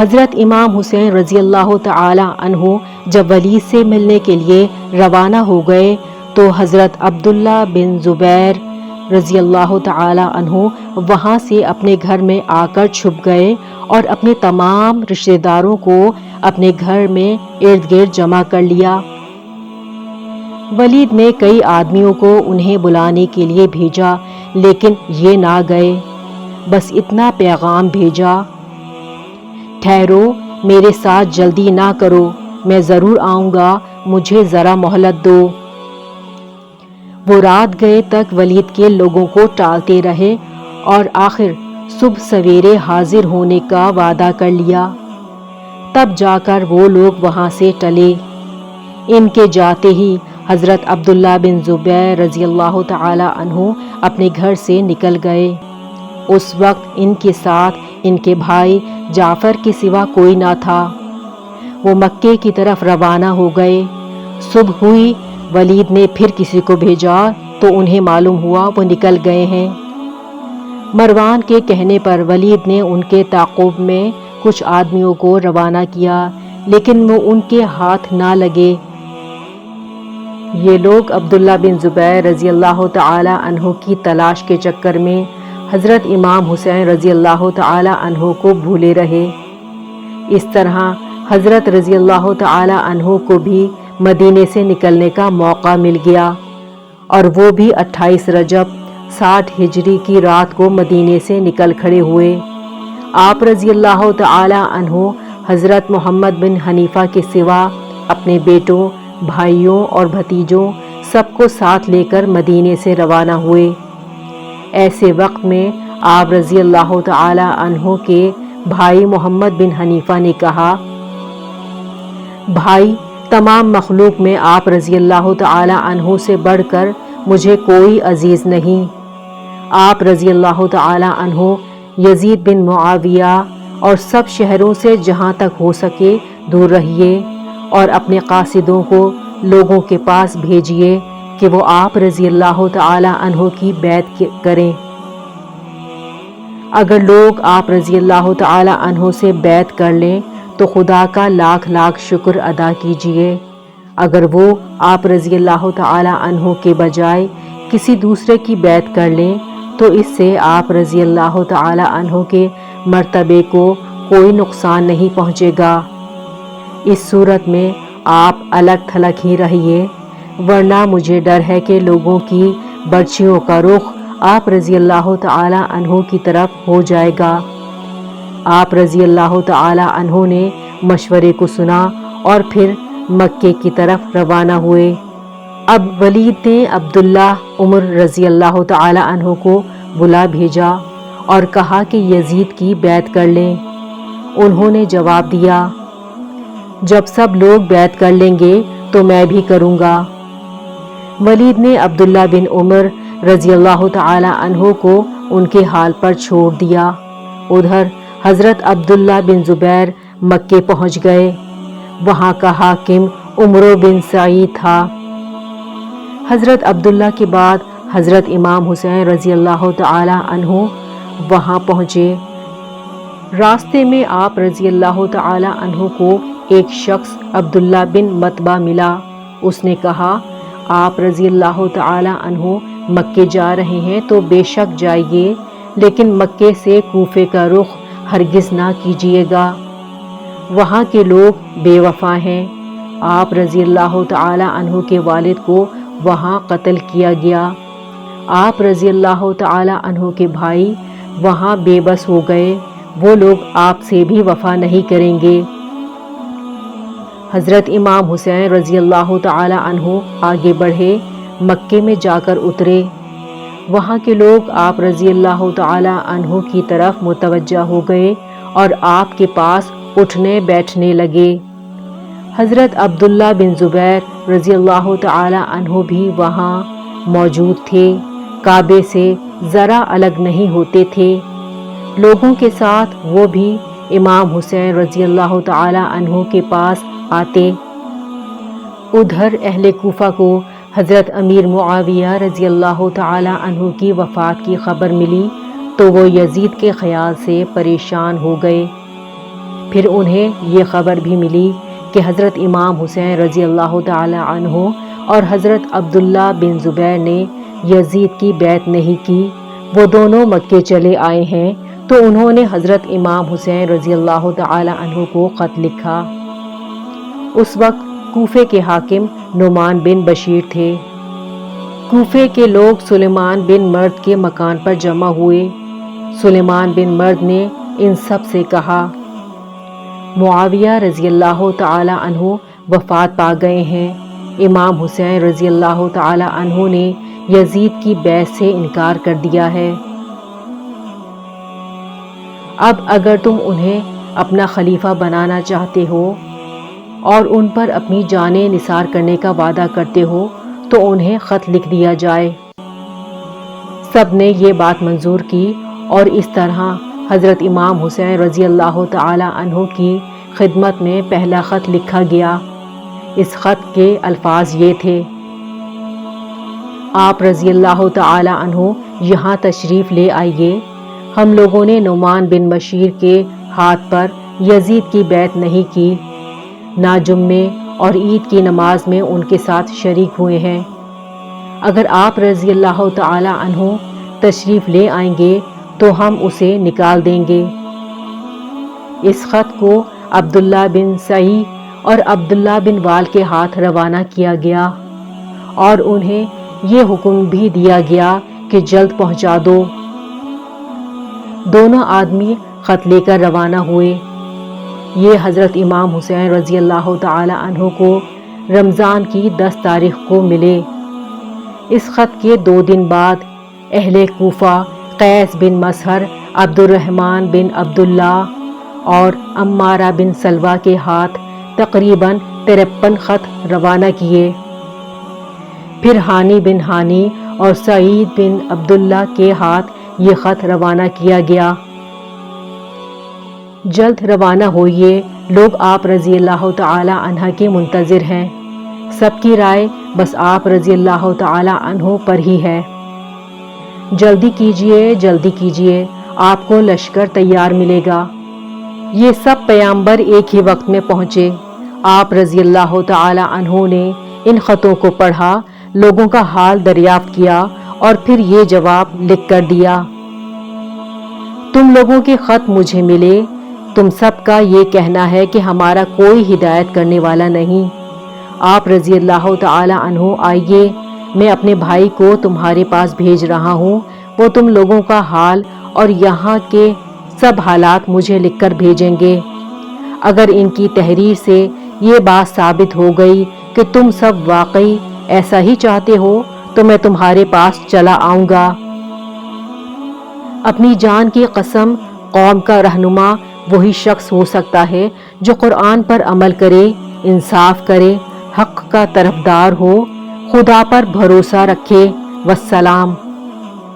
حضرت امام حسین رضی اللہ تعالی عنہ جب ولید سے ملنے کے لیے روانہ ہو گئے تو حضرت عبداللہ بن زبیر رضی اللہ تعالی عنہ وہاں سے اپنے گھر میں آ کر چھپ گئے اور اپنے تمام رشتہ داروں کو اپنے گھر میں ارد گرد جمع کر لیا۔ ولید نے کئی آدمیوں کو انہیں بلانے کے لیے بھیجا لیکن یہ نہ گئے، بس اتنا پیغام بھیجا، ٹھہرو، میرے ساتھ جلدی نہ کرو، میں ضرور آؤں گا، مجھے ذرا مہلت دو۔ وہ رات گئے تک ولید کے لوگوں کو ٹالتے رہے اور آخر صبح سویرے حاضر ہونے کا وعدہ کر لیا، تب جا کر وہ لوگ وہاں سے ٹلے۔ ان کے جاتے ہی حضرت عبداللہ بن زبیر رضی اللہ تعالی عنہ اپنے گھر سے نکل گئے۔ اس وقت ان کے ساتھ ان کے بھائی جعفر کے سوا کوئی نہ تھا۔ وہ مکے کی طرف روانہ ہو گئے۔ صبح ہوئی، ولید نے پھر کسی کو بھیجا تو انہیں معلوم ہوا وہ نکل گئے ہیں۔ مروان کے کہنے پر ولید نے ان کے تعاقب میں کچھ آدمیوں کو روانہ کیا لیکن وہ ان کے ہاتھ نہ لگے۔ یہ لوگ عبداللہ بن زبیر رضی اللہ تعالی عنہ کی تلاش کے چکر میں حضرت امام حسین رضی اللہ تعالی عنہ کو بھولے رہے۔ اس طرح حضرت رضی اللہ تعالی عنہ کو بھی مدینے سے نکلنے کا موقع مل گیا اور وہ بھی 28 رجب 60 ہجری کی رات کو مدینے سے نکل کھڑے ہوئے۔ آپ رضی اللہ تعالی عنہ حضرت محمد بن حنیفہ کے سوا اپنے بیٹوں، بھائیوں اور بھتیجوں سب کو ساتھ لے کر مدینے سے روانہ ہوئے۔ ایسے وقت میں آپ رضی اللہ تعالی عنہ کے بھائی محمد بن حنیفہ نے کہا، بھائی، تمام مخلوق میں آپ رضی اللہ تعالی عنہ سے بڑھ کر مجھے کوئی عزیز نہیں۔ آپ رضی اللہ تعالی عنہ یزید بن معاویہ اور سب شہروں سے جہاں تک ہو سکے دور رہیے اور اپنے قاصدوں کو لوگوں کے پاس بھیجیے کہ وہ آپ رضی اللہ تعالی عنہ کی بیعت کریں۔ اگر لوگ آپ رضی اللہ تعالی عنہ سے بیعت کر لیں تو خدا کا لاکھ لاکھ شکر ادا کیجیے۔ اگر وہ آپ رضی اللہ تعالی عنہ کے بجائے کسی دوسرے کی بیعت کر لیں تو اس سے آپ رضی اللہ تعالی عنہ کے مرتبے کو کوئی نقصان نہیں پہنچے گا۔ اس صورت میں آپ الگ تھلگ ہی رہیے، ورنہ مجھے ڈر ہے کہ لوگوں کی برچھیوں کا رخ آپ رضی اللہ تعالی عنہ کی طرف ہو جائے گا۔ آپ رضی اللہ تعالی عنہ نے مشورے کو سنا اور پھر مکے کی طرف روانہ ہوئے۔ اب ولید نے عبداللہ عمر رضی اللہ تعالی عنہ کو بلا بھیجا اور کہا کہ یزید کی بیعت کر لیں۔ انہوں نے جواب دیا، جب سب لوگ بیعت کر لیں گے تو میں بھی کروں گا۔ ولید نے عبداللہ بن عمر رضی اللہ تعالی عنہ کو ان کے حال پر چھوڑ دیا۔ ادھر حضرت عبداللہ بن زبیر مکے پہنچ گئے۔ وہاں کا حاکم عمرو بن سعید تھا۔ حضرت عبداللہ کے بعد حضرت امام حسین رضی اللہ تعالی عنہ وہاں پہنچے۔ راستے میں آپ رضی اللہ تعالی عنہ کو ایک شخص عبداللہ بن متبہ ملا۔ اس نے کہا، آپ رضی اللہ تعالی عنہ مکے جا رہے ہیں تو بے شک جائیے، لیکن مکے سے کوفے کا رخ ہرگز نہ کیجیے گا، وہاں کے لوگ بے وفا ہیں۔ آپ رضی اللہ تعالی عنہ کے والد کو وہاں قتل کیا گیا۔ آپ رضی اللہ تعالی عنہ کے بھائی وہاں بے بس ہو گئے، وہ لوگ آپ سے بھی وفا نہیں کریں گے۔ حضرت امام حسین رضی اللہ تعالی عنہ آگے بڑھے، مکے میں جا کر اترے۔ وہاں کے لوگ آپ رضی اللہ تعالی عنہ کی طرف متوجہ ہو گئے اور آپ کے پاس اٹھنے بیٹھنے لگے۔ حضرت عبداللہ بن زبیر رضی اللہ تعالی عنہ بھی وہاں موجود تھے، کعبے سے ذرا الگ نہیں ہوتے تھے۔ لوگوں کے ساتھ وہ بھی امام حسین رضی اللہ تعالی عنہ کے پاس آتے۔ ادھر اہل کوفہ کو حضرت امیر معاویہ رضی اللہ تعالی عنہ کی وفات کی خبر ملی تو وہ یزید کے خیال سے پریشان ہو گئے۔ پھر انہیں یہ خبر بھی ملی کہ حضرت امام حسین رضی اللہ تعالی عنہ اور حضرت عبداللہ بن زبیر نے یزید کی بیعت نہیں کی، وہ دونوں مکے چلے آئے ہیں، تو انہوں نے حضرت امام حسین رضی اللہ تعالی عنہ کو خط لکھا۔ اس وقت کوفے کے حاکم نعمان بن بشیر تھے۔ کوفے کے لوگ سلیمان بن مرد کے مکان پر جمع ہوئے۔ سلیمان بن مرد نے ان سب سے کہا، معاویہ رضی اللہ تعالی عنہ وفات پا گئے ہیں، امام حسین رضی اللہ تعالی عنہ نے یزید کی بیعت سے انکار کر دیا ہے۔ اب اگر تم انہیں اپنا خلیفہ بنانا چاہتے ہو اور ان پر اپنی جانیں نثار کرنے کا وعدہ کرتے ہو تو انہیں خط لکھ دیا جائے۔ سب نے یہ بات منظور کی اور اس طرح حضرت امام حسین رضی اللہ تعالی عنہ کی خدمت میں پہلا خط لکھا گیا۔ اس خط کے الفاظ یہ تھے، آپ رضی اللہ تعالی عنہ یہاں تشریف لے آئیے، ہم لوگوں نے نعمان بن بشیر کے ہاتھ پر یزید کی بیعت نہیں کی، نہ جمعے اور عید کی نماز میں ان کے ساتھ شریک ہوئے ہیں۔ اگر آپ رضی اللہ تعالی عنہ تشریف لے آئیں گے تو ہم اسے نکال دیں گے۔ اس خط کو عبداللہ بن سعی اور عبداللہ بن وال کے ہاتھ روانہ کیا گیا اور انہیں یہ حکم بھی دیا گیا کہ جلد پہنچا دو۔ دونوں آدمی خط لے کر روانہ ہوئے۔ یہ حضرت امام حسین رضی اللہ تعالی عنہ کو رمضان کی 10 تاریخ کو ملے۔ اس خط کے 2 دن بعد اہل کوفہ قیس بن مسہر، عبد الرحمن بن عبداللہ اور عمارہ بن سلوہ کے ہاتھ تقریباً 53 خط روانہ کیے۔ پھر ہانی بن ہانی اور سعید بن عبداللہ کے ہاتھ یہ خط روانہ کیا گیا، جلد روانہ ہوئیے، لوگ آپ رضی اللہ تعالی عنہ کے منتظر ہیں، سب کی رائے بس آپ رضی اللہ تعالی عنہ پر ہی ہے، جلدی کیجئے جلدی کیجئے، آپ کو لشکر تیار ملے گا۔ یہ سب پیامبر ایک ہی وقت میں پہنچے۔ آپ رضی اللہ تعالی عنہ نے ان خطوں کو پڑھا، لوگوں کا حال دریافت کیا اور پھر یہ جواب لکھ کر دیا، تم لوگوں کے خط مجھے ملے، تم سب کا یہ کہنا ہے کہ ہمارا کوئی ہدایت کرنے والا نہیں، آپ رضی اللہ تعالی عنہ آئیے، میں اپنے بھائی کو تمہارے پاس بھیج رہا ہوں، وہ تم لوگوں کا حال اور یہاں کے سب حالات مجھے لکھ کر بھیجیں گے۔ اگر ان کی تحریر سے یہ بات ثابت ہو گئی کہ تم سب واقعی ایسا ہی چاہتے ہو تو میں تمہارے پاس چلا آؤں گا۔ اپنی جان کی قسم، قوم کا رہنما وہی شخص ہو سکتا ہے جو قرآن پر عمل کرے، انصاف کرے، حق کا طرفدار ہو، خدا پر بھروسہ رکھے۔ والسلام۔